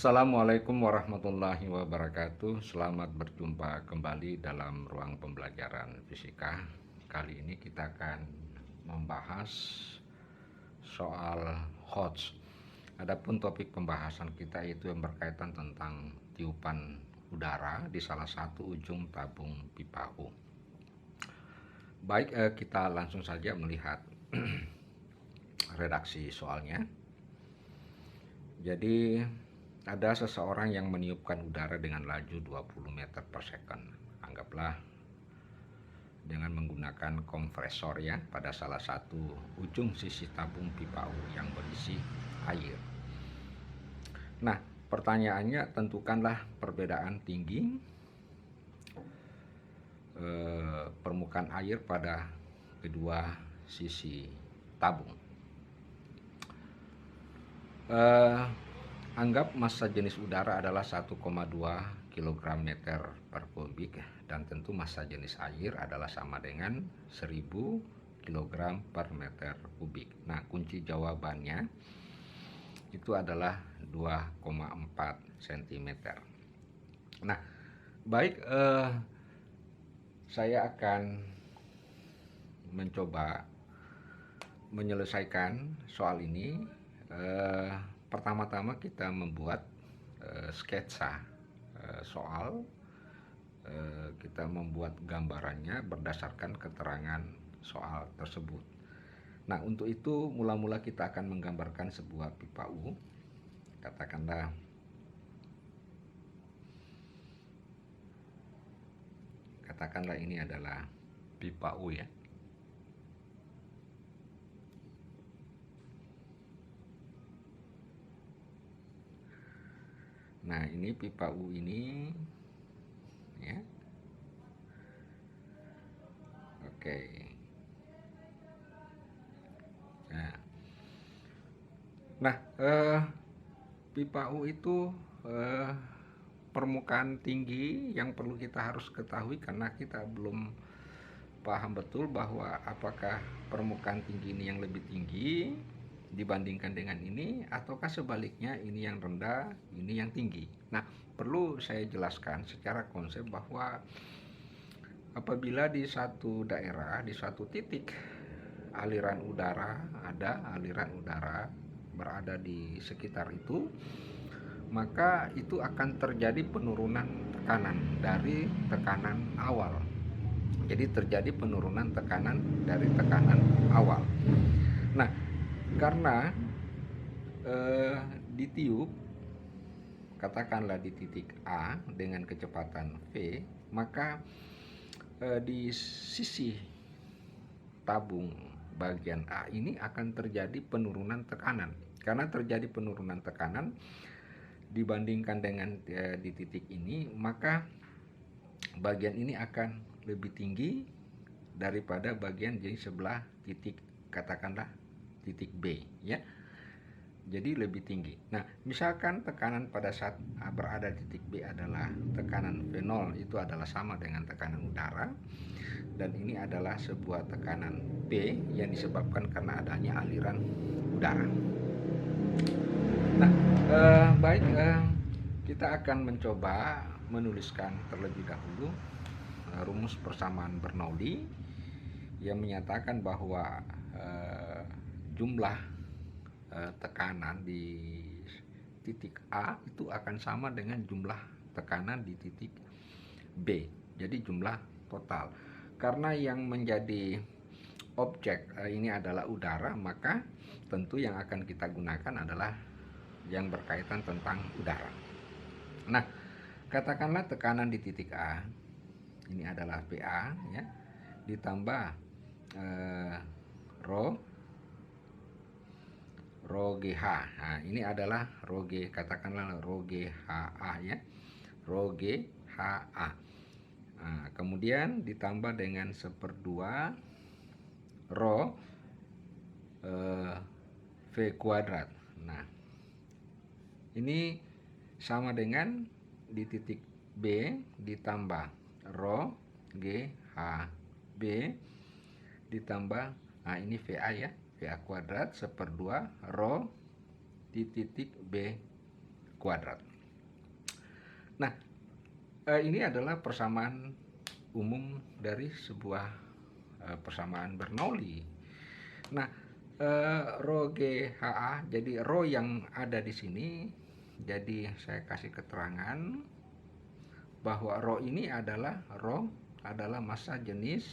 Assalamualaikum warahmatullahi wabarakatuh. Selamat berjumpa kembali dalam ruang pembelajaran fisika. Kali ini kita akan membahas soal Hodge. Adapun topik pembahasan kita itu yang berkaitan tentang tiupan udara di salah satu ujung tabung pipa U. Baik, kita langsung saja melihat redaksi soalnya. Jadi ada seseorang yang meniupkan udara dengan laju 20 meter per second. Anggaplah dengan menggunakan kompresor ya pada salah satu ujung sisi tabung pipa U yang berisi air. Nah, pertanyaannya tentukanlah perbedaan tinggi permukaan air pada kedua sisi tabung. Anggap massa jenis udara adalah 1,2 kg meter per kubik dan tentu massa jenis air adalah sama dengan 1000 kg per meter kubik. Nah, kunci jawabannya itu adalah 2,4 cm. Nah, baik, saya akan mencoba menyelesaikan soal ini. Pertama-tama kita membuat sketsa soal. Kita membuat gambarannya berdasarkan keterangan soal tersebut. Nah, untuk itu mula-mula kita akan menggambarkan sebuah pipa U. Katakanlah ini adalah pipa U ya. Nah, ini pipa U ini ya. Oke. Nah, pipa U itu permukaan tinggi yang perlu kita harus ketahui karena kita belum paham betul bahwa apakah permukaan tinggi ini yang lebih tinggi dibandingkan dengan ini ataukah sebaliknya ini yang rendah, ini yang tinggi. Nah, perlu saya jelaskan secara konsep bahwa apabila di satu daerah, di suatu titik aliran udara berada di sekitar itu, maka itu akan terjadi penurunan tekanan dari tekanan awal. Jadi terjadi penurunan tekanan dari tekanan awal. Nah, karena ditiup katakanlah di titik A dengan kecepatan V, maka di sisi tabung bagian A ini akan terjadi penurunan tekanan. Karena terjadi penurunan tekanan dibandingkan dengan di titik ini, maka bagian ini akan lebih tinggi daripada bagian di sebelah titik, katakanlah titik B ya. Jadi lebih tinggi. Nah, misalkan tekanan pada saat berada di titik B adalah tekanan V0, itu adalah sama dengan tekanan udara, dan ini adalah sebuah tekanan P yang disebabkan karena adanya aliran udara. Nah, baik, kita akan mencoba menuliskan terlebih dahulu rumus persamaan Bernoulli yang menyatakan bahwa jumlah tekanan di titik A itu akan sama dengan jumlah tekanan di titik B. Jadi jumlah total. Karena yang menjadi objek ini adalah udara, maka tentu yang akan kita gunakan adalah yang berkaitan tentang udara. Nah, katakanlah tekanan di titik A ini adalah PA ya, ditambah rho GH. Nah, ini adalah rho G, katakanlah rho GHA ya. Rho GHA. Nah, kemudian ditambah dengan 1/2 rho V kuadrat. Nah, ini sama dengan di titik B ditambah rho GHB ditambah, nah ini VA ya, VA kuadrat 1/2 rho di titik B kuadrat. Nah, ini adalah persamaan umum dari sebuah persamaan Bernoulli. Nah, rho GHA, jadi rho yang ada di sini, jadi saya kasih keterangan bahwa rho ini adalah massa jenis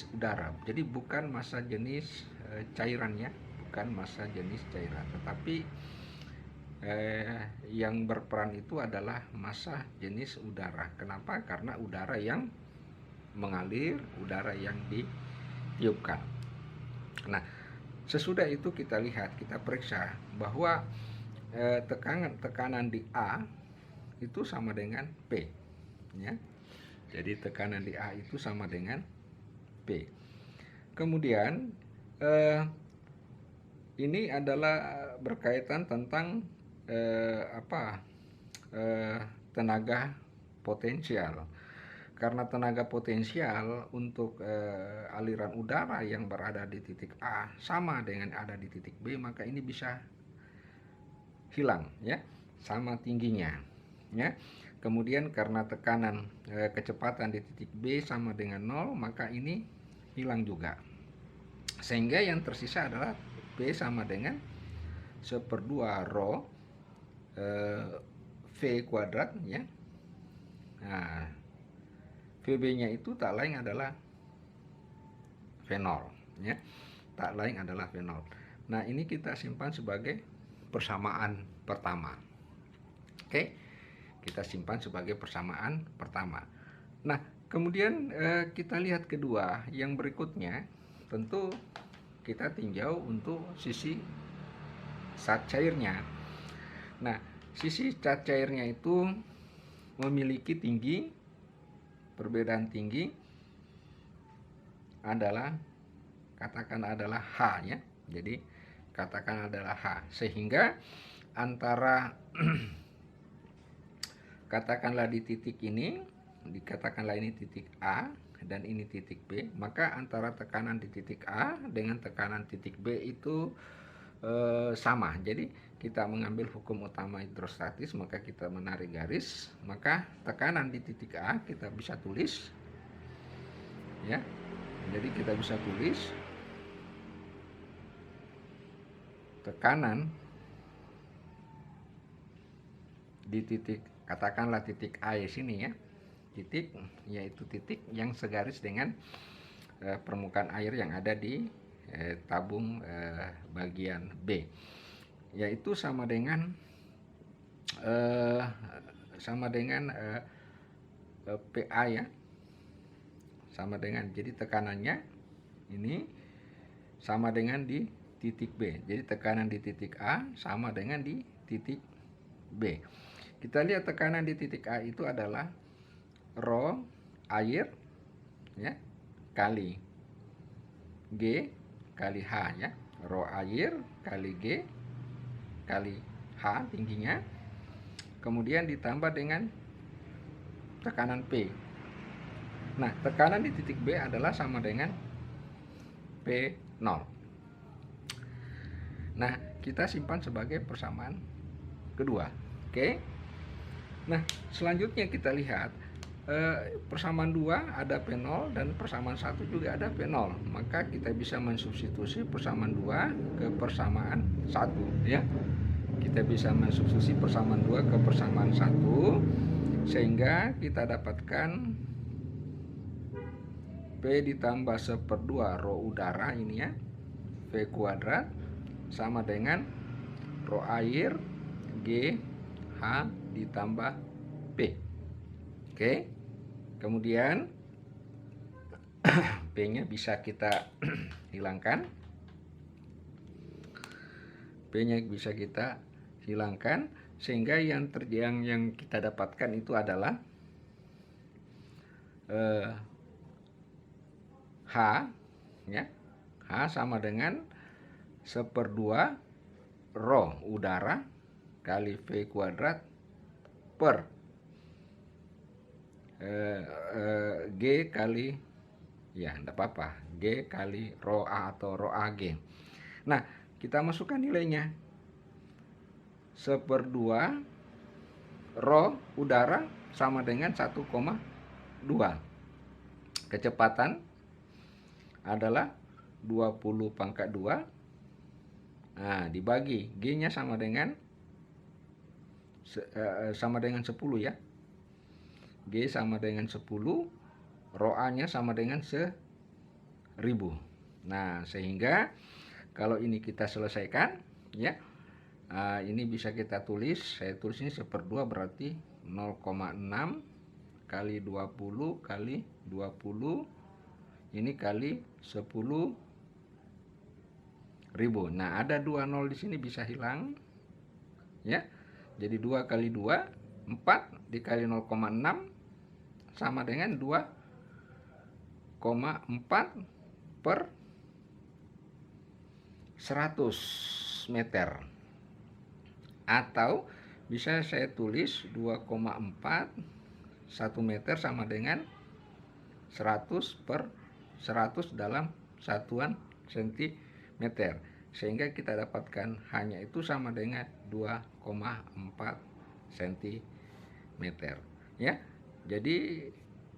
udara. Jadi bukan massa jenis cairannya, bukan massa jenis cairan, tetapi yang berperan itu adalah massa jenis udara. Kenapa? Karena udara yang mengalir, udara yang ditiupkan. Nah, sesudah itu kita lihat, kita periksa bahwa tekanan di A itu sama dengan P, ya. Jadi tekanan di A itu sama dengan P. Kemudian ini adalah berkaitan tentang tenaga potensial. Karena tenaga potensial untuk aliran udara yang berada di titik A sama dengan ada di titik B, maka ini bisa hilang, ya, sama tingginya, ya. Kemudian karena tekanan kecepatan di titik B sama dengan 0, maka ini hilang juga. Sehingga yang tersisa adalah P sama dengan 1/2 rho V kuadrat, ya. Nah, VB-nya itu tak lain adalah V0, ya. Tak lain adalah V0. Nah, ini kita simpan sebagai persamaan pertama. Oke. Kita simpan sebagai persamaan pertama. Nah, kemudian kita lihat kedua, yang berikutnya tentu kita tinjau untuk sisi zat cairnya. Nah, sisi zat cairnya itu memiliki tinggi, perbedaan tinggi adalah, katakan adalah H, ya. Jadi katakan adalah H, sehingga antara katakanlah di titik ini, dikatakanlah ini titik A dan ini titik B, maka antara tekanan di titik A dengan tekanan titik B itu sama. Jadi kita mengambil hukum utama hidrostatis, maka kita menarik garis, maka tekanan di titik A kita bisa tulis, ya. Jadi kita bisa tulis tekanan di titik, katakanlah titik A di sini, ya, titik, yaitu titik yang segaris dengan permukaan air yang ada di tabung bagian B, yaitu sama dengan PA, ya, sama dengan, jadi tekanannya ini sama dengan di titik B. Jadi tekanan di titik A sama dengan di titik B. Kita lihat tekanan di titik A itu adalah rho air, ya, kali G kali H, ya. Rho air kali G kali H tingginya, kemudian ditambah dengan tekanan P. Nah, tekanan di titik B adalah sama dengan P0. Nah, kita simpan sebagai persamaan kedua. Oke. Nah, selanjutnya kita lihat persamaan 2 ada P0 dan persamaan 1 juga ada P0. Maka kita bisa mensubstitusi persamaan 2 ke persamaan 1, ya. Kita bisa mensubstitusi persamaan 2 ke persamaan 1, sehingga kita dapatkan P ditambah 1/2 rho udara ini, ya, V kuadrat sama dengan rho air G H ditambah P. Oke. Kemudian P-nya bisa kita hilangkan. P-nya bisa kita hilangkan, sehingga yang kita dapatkan itu adalah H, ya. H sama dengan 1/2 rho udara kali V kuadrat per G kali, ya, enggak apa-apa, G kali rho A atau rho AG. Nah, kita masukkan nilainya. 1/2 rho udara sama dengan 1,2. Kecepatan adalah 20⁻². Nah, dibagi G-nya sama dengan 10 ya. G sama dengan 10, rho A-nya sama dengan 1000. Nah, sehingga kalau ini kita selesaikan ya, ini bisa kita tulis, saya tulis ini 1/2 berarti 0,6 kali 20 kali 20 ini kali 10.000. Nah, ada 2 nol di sini bisa hilang ya. Jadi 2 kali 2 4 dikali 0,6 sama dengan 2,4 per 100 meter. Atau bisa saya tulis 2,4 1 meter sama dengan 100 per 100 dalam satuan sentimeter. Sehingga kita dapatkan hanya itu sama dengan 2,4 cm ya. Jadi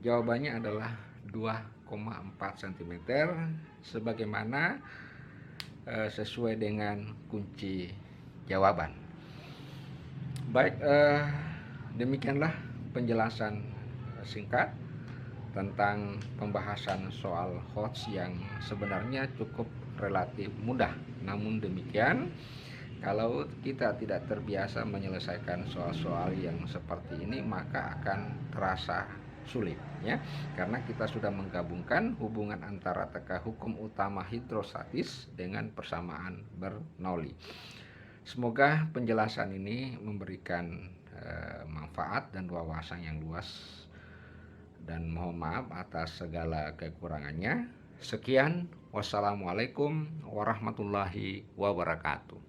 jawabannya adalah 2,4 cm sebagaimana sesuai dengan kunci jawaban. Baik, demikianlah penjelasan singkat tentang pembahasan soal HOTS yang sebenarnya cukup relatif mudah. Namun demikian, kalau kita tidak terbiasa menyelesaikan soal-soal yang seperti ini, maka akan terasa sulit ya, karena kita sudah menggabungkan hubungan antara teka hukum utama hidrostatis dengan persamaan Bernoulli. Semoga penjelasan ini memberikan manfaat dan wawasan yang luas, dan mohon maaf atas segala kekurangannya. Sekian, wassalamualaikum warahmatullahi wabarakatuh.